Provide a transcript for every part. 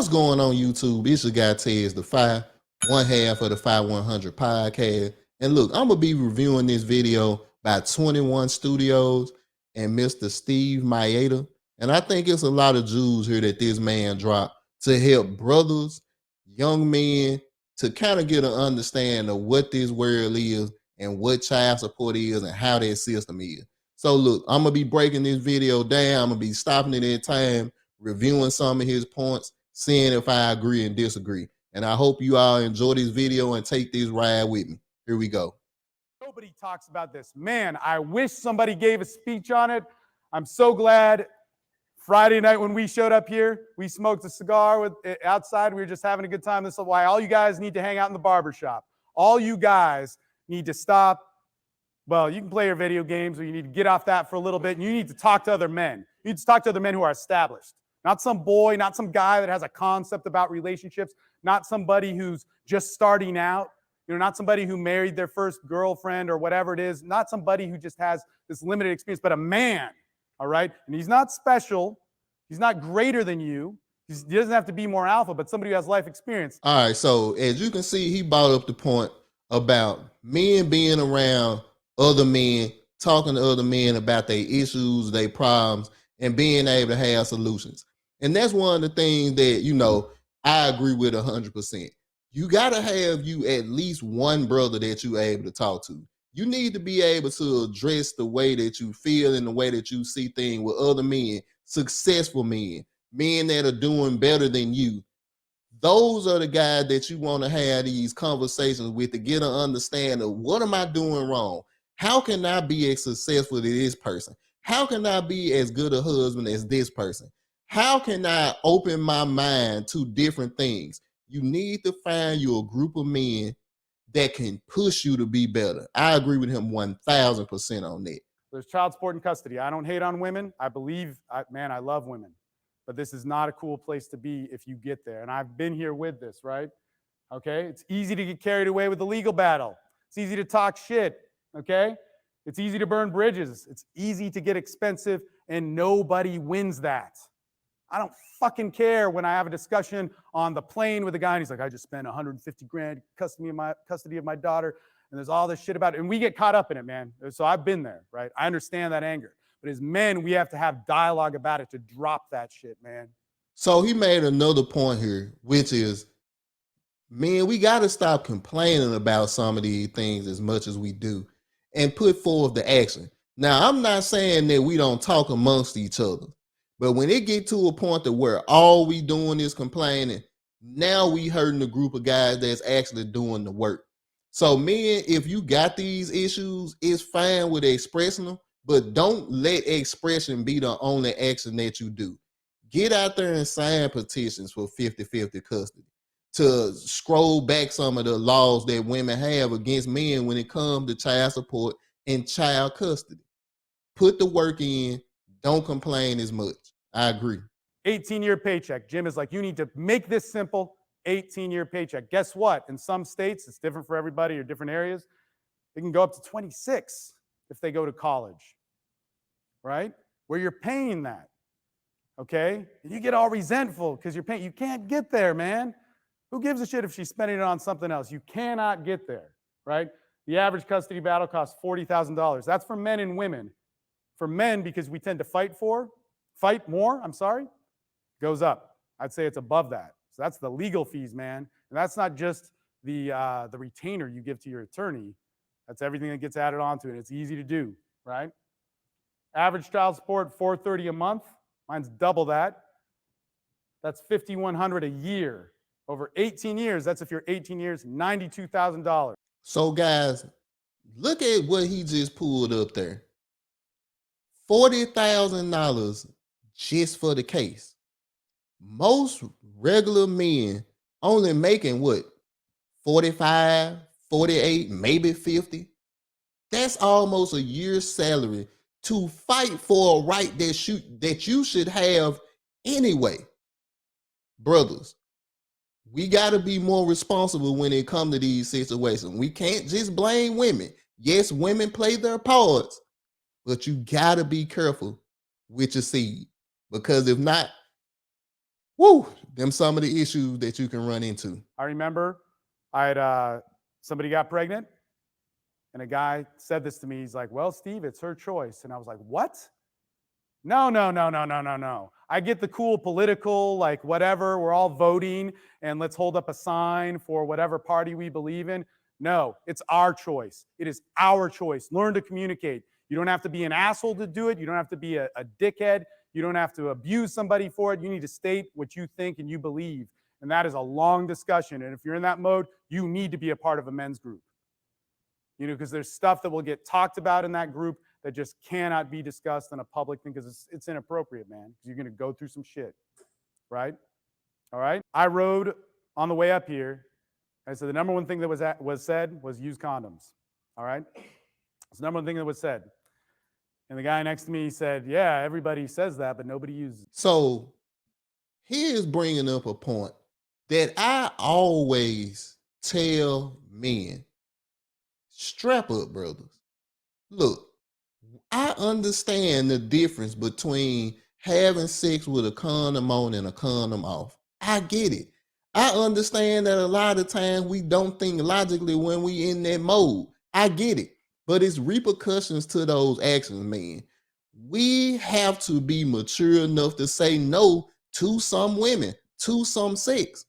What's going on YouTube? It's your guy Tez, the one half of the 5100 podcast. And look, I'm gonna be reviewing this video by 21 Studios and Mr. Steve Mayeda. And I think it's a lot of jewels here that this man dropped to help brothers, young men, to kind of get an understanding of what this world is and what child support is and how that system is. So look, I'm gonna be breaking this video down. I'm gonna be stopping it at time, reviewing some of his points, seeing if I agree and disagree. And I hope you all enjoy this video and take this ride with me. Here we go. Nobody talks about this. Man, I wish somebody gave a speech on it. I'm so glad Friday night when we showed up here, we smoked a cigar outside. We were just having a good time. This is why all you guys need to hang out in the barbershop. All you guys need to stop. Well, you can play your video games, or you need to get off that for a little bit, and you need to talk to other men. You need to talk to other men who are established. Not some boy, not some guy that has a concept about relationships, not somebody who's just starting out, not somebody who married their first girlfriend or whatever it is, not somebody who just has this limited experience, but a man, all right? And he's not special. He's not greater than you. He doesn't have to be more alpha, but somebody who has life experience. All right, so as you can see, he brought up the point about men being around other men, talking to other men about their issues, their problems, and being able to have solutions. And that's one of the things that, I agree with 100%. You got to have at least one brother that you're able to talk to. You need to be able to address the way that you feel and the way that you see things with other men, successful men that are doing better than you. Those are the guys that you want to have these conversations with to get an understanding of what am I doing wrong? How can I be as successful as this person? How can I be as good a husband as this person? How can I open my mind to different things? You need to find you a group of men that can push you to be better. I agree with him 1,000% on that. There's child support and custody. I don't hate on women. I love women. But this is not a cool place to be if you get there. And I've been here with this, right? Okay? It's easy to get carried away with the legal battle. It's easy to talk shit, okay? It's easy to burn bridges. It's easy to get expensive, and nobody wins that. I don't fucking care when I have a discussion on the plane with a guy and he's like, I just spent 150 grand custody of my daughter, and there's all this shit about it. And we get caught up in it, man. So I've been there, right? I understand that anger. But as men, we have to have dialogue about it to drop that shit, man. So he made another point here, which is, man, we got to stop complaining about some of these things as much as we do and put forth the action. Now, I'm not saying that we don't talk amongst each other. But when it get to a point to where all we doing is complaining, now we hurting a group of guys that's actually doing the work. So men, if you got these issues, it's fine with expressing them, but don't let expression be the only action that you do. Get out there and sign petitions for 50-50 custody to scroll back some of the laws that women have against men when it comes to child support and child custody. Put the work in. Don't complain as much. I agree. 18-year paycheck. Jim is like, you need to make this simple. 18-year paycheck. Guess what? In some states, it's different for everybody or different areas. It can go up to 26 if they go to college, right? Where you're paying that, okay? And you get all resentful because you're paying. You can't get there, man. Who gives a shit if she's spending it on something else? You cannot get there, right? The average custody battle costs $40,000. That's for men and women. For men, because we tend to fight more, goes up. I'd say it's above that. So that's the legal fees, man. And that's not just the retainer you give to your attorney. That's everything that gets added onto it. It's easy to do, right? Average child support, $430 a month. Mine's double that. That's $5,100 a year. Over 18 years, that's if you're 18 years, $92,000. So guys, look at what he just pulled up there. $40,000 just for the case. Most regular men only making what? 45, 48, maybe 50. That's almost a year's salary to fight for a right that you should have anyway. Brothers, we got to be more responsible when it comes to these situations. We can't just blame women. Yes, women play their parts, but you got to be careful with your seed, because if not, Them some of the issues that you can run into. I remember I had somebody got pregnant, and a guy said this to me. He's like, "Well, Steve, it's her choice." And I was like, "What? No, no, no, no, no, no, no. I get the cool political, like whatever, we're all voting and let's hold up a sign for whatever party we believe in. No, it's our choice. It is our choice. Learn to communicate. You don't have to be an asshole to do it. You don't have to be a dickhead. You don't have to abuse somebody for it. You need to state what you think and you believe. And that is a long discussion. And if you're in that mode, you need to be a part of a men's group. You know, because there's stuff that will get talked about in that group that just cannot be discussed in a public thing because it's inappropriate, man. Because you're going to go through some shit, right? All right. I rode on the way up here. I said the number one thing that was said was use condoms. All right. It's the number one thing that was said. And the guy next to me said, "Yeah, everybody says that, but nobody uses it." So he is bringing up a point that I always tell men: strap up, brothers. Look, I understand the difference between having sex with a condom on and a condom off. I get it. I understand that a lot of times we don't think logically when we in that mode. I get it. But it's repercussions to those actions, man. We have to be mature enough to say no to some women, to some sex.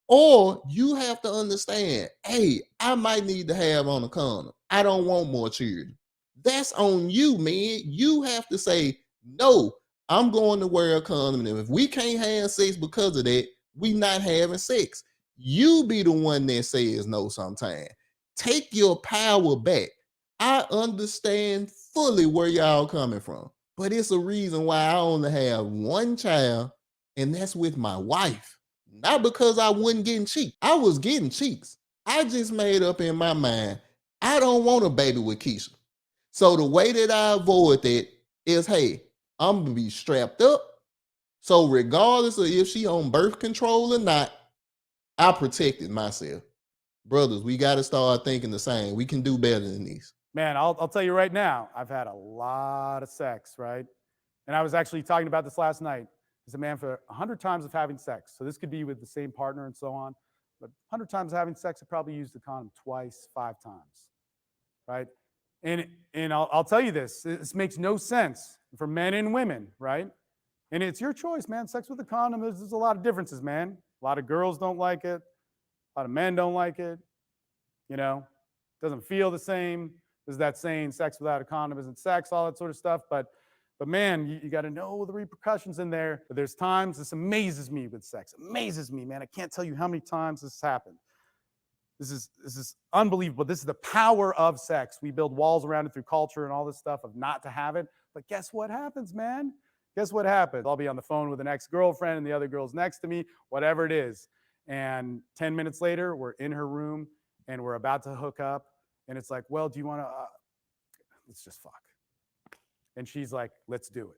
Or you have to understand, hey, I might need to have on a condom. I don't want more children. That's on you, man. You have to say, no, I'm going to wear a condom. And if we can't have sex because of that, we not having sex. You be the one that says no sometimes. Take your power back. I understand fully where y'all coming from, but it's a reason why I only have one child, and that's with my wife. Not because I wasn't getting cheeks. I was getting cheeks. I just made up in my mind, I don't want a baby with Keisha. So the way that I avoid that is, hey, I'm gonna be strapped up. So regardless of if she on birth control or not, I protected myself. Brothers, we got to start thinking the same. We can do better than this. Man, I'll tell you right now, I've had a lot of sex, right? And I was actually talking about this last night. As a man, for 100 times of having sex, so this could be with the same partner and so on, but 100 times of having sex, I probably used the condom twice, 5 times, right? And I'll tell you this makes no sense for men and women, right? And it's your choice, man. Sex with a condom, there's a lot of differences, man. A lot of girls don't like it. A lot of men don't like it. You know, doesn't feel the same. There's that saying, sex without a condom isn't sex, all that sort of stuff. But man, you got to know the repercussions in there. But there's times, this amazes me with sex. Amazes me, man. I can't tell you how many times this has happened. This is unbelievable. This is the power of sex. We build walls around it through culture and all this stuff of not to have it. But guess what happens, man? Guess what happens? I'll be on the phone with an ex-girlfriend and the other girl's next to me, whatever it is. And 10 minutes later, we're in her room and we're about to hook up. And it's like, well, do you want to, let's just fuck. And she's like, let's do it.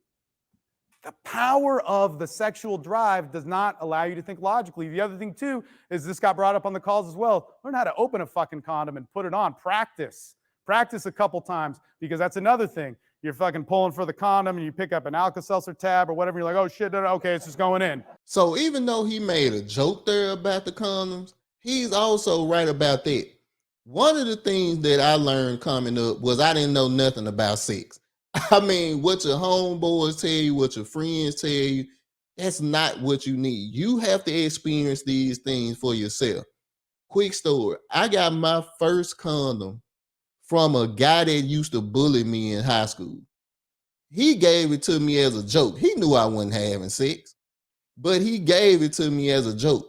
The power of the sexual drive does not allow you to think logically. The other thing, too, is this got brought up on the calls as well. Learn how to open a fucking condom and put it on. Practice. Practice a couple times, because that's another thing. You're fucking pulling for the condom and you pick up an Alka-Seltzer tab or whatever. You're like, oh, shit, no, okay, it's just going in. So even though he made a joke there about the condoms, he's also right about that. One of the things that I learned coming up was I didn't know nothing about sex. I mean, what your homeboys tell you, what your friends tell you, that's not what you need. You have to experience these things for yourself. Quick story. I got my first condom from a guy that used to bully me in high school. He gave it to me as a joke. He knew I wasn't having sex, but he gave it to me as a joke.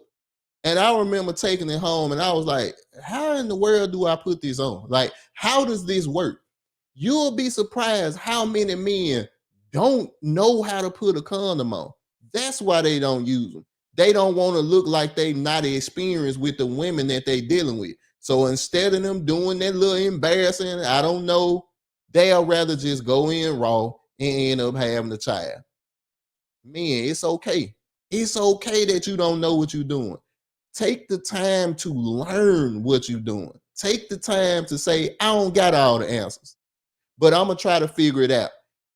And I remember taking it home and I was like, how in the world do I put this on? Like, how does this work? You'll be surprised how many men don't know how to put a condom on. That's why they don't use them. They don't want to look like they not experienced with the women that they dealing with. So instead of them doing that little embarrassing, I don't know, they'll rather just go in raw and end up having a child. Man, it's okay. It's okay that you don't know what you're doing. Take the time to learn what you're doing. Take the time to say, I don't got all the answers, but I'm going to try to figure it out.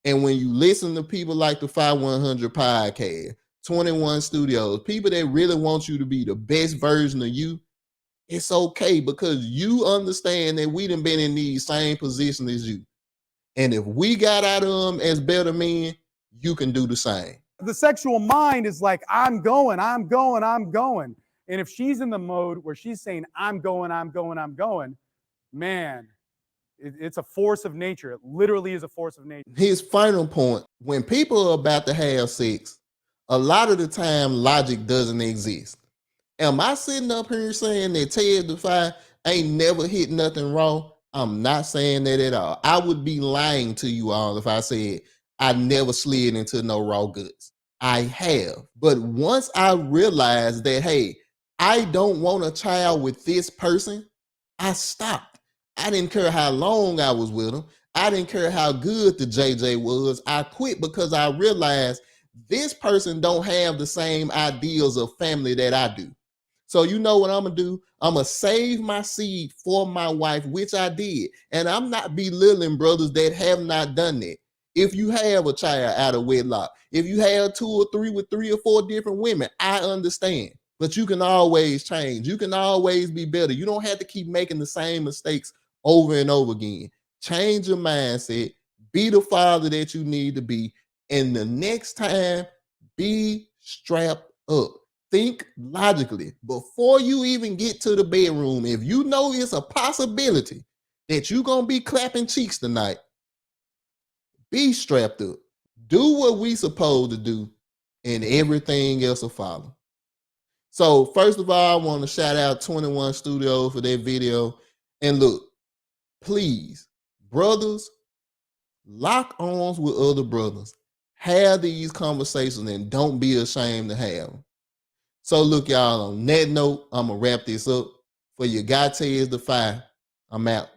And when you listen to people like the 5100 podcast, 21 Studios, people that really want you to be the best version of you, it's okay because you understand that we done been in these same positions as you. And if we got out of them as better men, you can do the same. The sexual mind is like, I'm going, I'm going, I'm going. And if she's in the mode where she's saying, I'm going, I'm going, I'm going, man, it's a force of nature. It literally is a force of nature. His final point, when people are about to have sex, a lot of the time logic doesn't exist. Am I sitting up here saying that Ted Defy ain't never hit nothing raw? I'm not saying that at all. I would be lying to you all if I said I never slid into no raw goods. I have. But once I realized that, hey, I don't want a child with this person, I stopped. I didn't care how long I was with him. I didn't care how good the JJ was. I quit because I realized this person don't have the same ideals of family that I do. So you know what I'm gonna do? I'm gonna save my seed for my wife, which I did. And I'm not belittling brothers that have not done that. If you have a child out of wedlock, if you have 2 or 3 with 3 or 4 different women, I understand. But you can always change. You can always be better. You don't have to keep making the same mistakes over and over again. Change your mindset. Be the father that you need to be. And the next time, be strapped up. Think logically before you even get to the bedroom. If you know it's a possibility that you're gonna be clapping cheeks tonight, be strapped up. Do what we supposed to do, and everything else will follow. So first of all, I want to shout out 21 Studios for their video. And look, please, brothers, lock arms with other brothers. Have these conversations and don't be ashamed to have them. So look, y'all, on that note, I'm going to wrap this up. For your guy Tez Defy, I'm out.